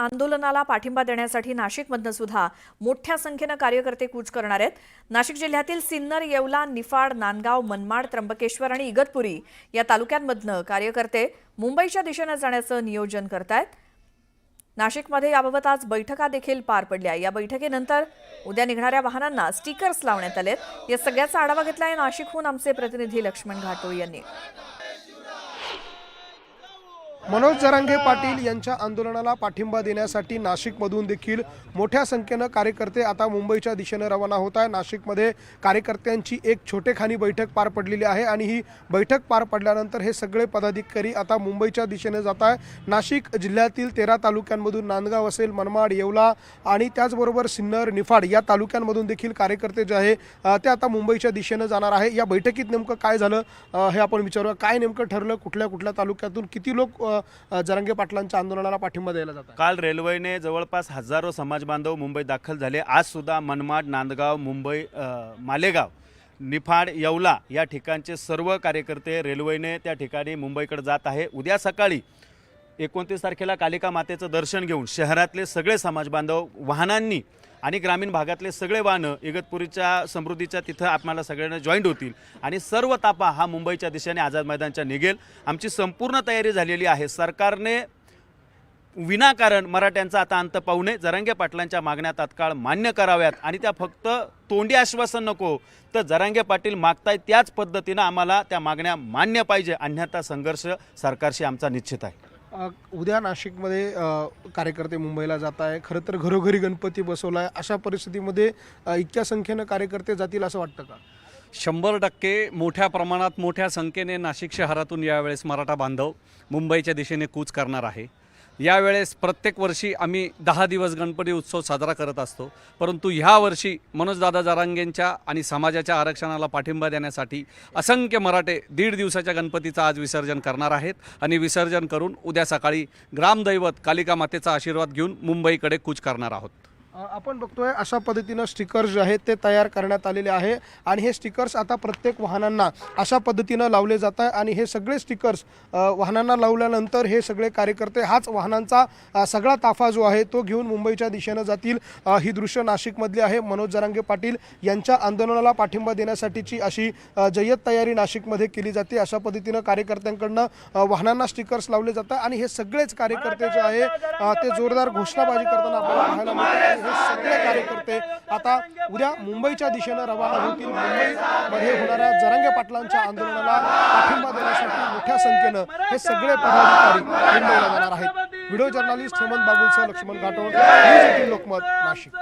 आंदोलनाला पाठिंबा देण्यासाठी नाशिकमधनं सुद्धा मोठ्या संख्येनं कार्यकर्ते कूच करणार आहेत। नाशिक जिल्ह्यातील सिन्नर, येवला, निफाड, नांदगाव, मनमाड, त्र्यंबकेश्वर आणि इगतपुरी या तालुक्यांमधनं कार्यकर्ते मुंबईच्या दिशेने जाण्याचं नियोजन करतायत। नाशिकमध्ये याबाबत आज बैठका देखील पार पडल्या। या बैठकीनंतर उद्या निघणाऱ्या वाहनांना स्टिकर्स लावण्यात आलेत। या सगळ्याचा आढावा घेतलाय नाशिकहून आमचे प्रतिनिधी लक्ष्मण घाटोळ यांनी। मनोज जरांगे पाटील यांच्या आंदोलनाला पाठिंबा देण्यासाठी नाशिकमधून देखील मोठ्या संख्येने कार्यकर्ते आता मुंबईच्या दिशेने रवाना होत आहे। नाशिकमध्ये कार्यकर्त्यांची एक छोटेखानी बैठक पार पडलेली आहे आणि ही बैठक पार पडल्यानंतर हे सगळे पदाधिकारी आता मुंबईच्या दिशेने जात आहे। नाशिक जिल्ह्यातील 13 तालुक्यांमधून नांदगाव असेल, मनमाड, येवला आणि त्याचबरोबर सिन्नर, निफाड या तालुक्यांमधून देखील कार्यकर्ते जे आहे ते आता मुंबईच्या दिशेने जाणार आहे। या बैठकीत नेमकं काय झालं हे आपण विचारूया। काय नेमकं ठरलं, कुठल्या कुठल्या तालुक्यातून किती लोक जरांगे पाटलांच्या आंदोलनाला पाठिंबा द्यायला जातात? काल रेल्वेने जवळपास हजारो समाज बांधव मुंबईत दाखल झाले। आज सुद्धा मनमाड, नांदगाव, मुंबई, मालेगाव, निफाड, येवला या ठिकाणचे सर्व कार्यकर्ते रेल्वेने त्या ठिकाणी मुंबईकडे जात आहे। उद्या सकाळी 29 तारखेला कालिका मातेचं दर्शन घेऊन शहरातले सगळे समाज बांधव वाहनांनी आणि ग्रामीण भागातले सगळे वाहनं इगतपुरीच्या समृद्धीच्या तिथं आपल्याला सगळ्यांना जॉईंट होतील आणि सर्व ताफा हा मुंबईच्या दिशेने आझाद मैदानच्या निघेल। आमची संपूर्ण तयारी झालेली आहे। सरकारने विनाकारण मराठ्यांचा आता अंत पाहू नये, जरांगे पाटलांच्या मागण्या तात्काळ मान्य कराव्यात आणि त्या फक्त तोंडी आश्वासन नको, तर जरांगे पाटील मागताय त्याच पद्धतीनं आम्हाला त्या मागण्या मान्य पाहिजे, अन्यथा संघर्ष सरकारशी आमचा निश्चित आहे। उद्या नाशिकमध्ये कार्यकर्ते मुंबईला जात आहे। खरं तर घरोघरी गणपती बसवला आहे। अशा परिस्थितीमध्ये इतक्या संख्येनं कार्यकर्ते जातील असं वाटतं का? 100% मोठ्या प्रमाणात मोठ्या संख्येने नाशिक शहरातून यावेळेस मराठा बांधव मुंबईच्या दिशेने कूच करणार आहे। यावेळेस प्रत्येक वर्षी आम्ही 10 दिवस गणपती उत्सव साजरा करत असतो, परंतु ह्या वर्षी मनोजदादा जरांगेंच्या आणि समाजाच्या आरक्षणाला पाठिंबा देण्यासाठी असंख्य मराठे 1.5 दिवसाच्या गणपतीचं आज विसर्जन करणार आहेत आणि विसर्जन करून उद्या सकाळी ग्रामदैवत कालिका मातेचा आशीर्वाद घेऊन मुंबईकडे कूच करणार आहोत। आपण बघतोय अशा पद्धतीनं स्टिकर्स जे आहेत ते तयार करण्यात आलेले आहे आणि हे स्टिकर्स आता प्रत्येक वाहनांना अशा पद्धतीनं लावले जात आहे आणि हे सगळे स्टिकर्स वाहनांना लावल्यानंतर हे सगळे कार्यकर्ते हाच वाहनांचा सगळा ताफा जो आहे तो घेऊन मुंबईच्या दिशेनं जातील। ही दृश्य नाशिकमधली आहे। मनोज जरांगे पाटील यांच्या आंदोलनाला पाठिंबा देण्यासाठीची अशी जय्यत तयारी नाशिकमध्ये केली जाते। अशा पद्धतीनं कार्यकर्त्यांकडनं वाहनांना स्टिकर्स लावले जातात आणि हे सगळेच कार्यकर्ते जे आहे ते जोरदार घोषणाबाजी करताना आपल्याला पाहायला मिळतात। हे सगळे कार्यकर्ते आता उद्या मुंबईच्या दिशेने रवाना होतील। मुंबईमध्ये होणाऱ्या जरांगे पाटलांच्या आंदोलनाला पाठिंबा देण्यासाठी मोठ्या संख्येनं हे सगळे पदाधिकारी मुंबईला जाणार आहेत। व्हिडिओ जर्नलिस्ट हेमंत बाबूलसह लक्ष्मण घाटोळ, न्यूज 18 लोकमत, नाशिक।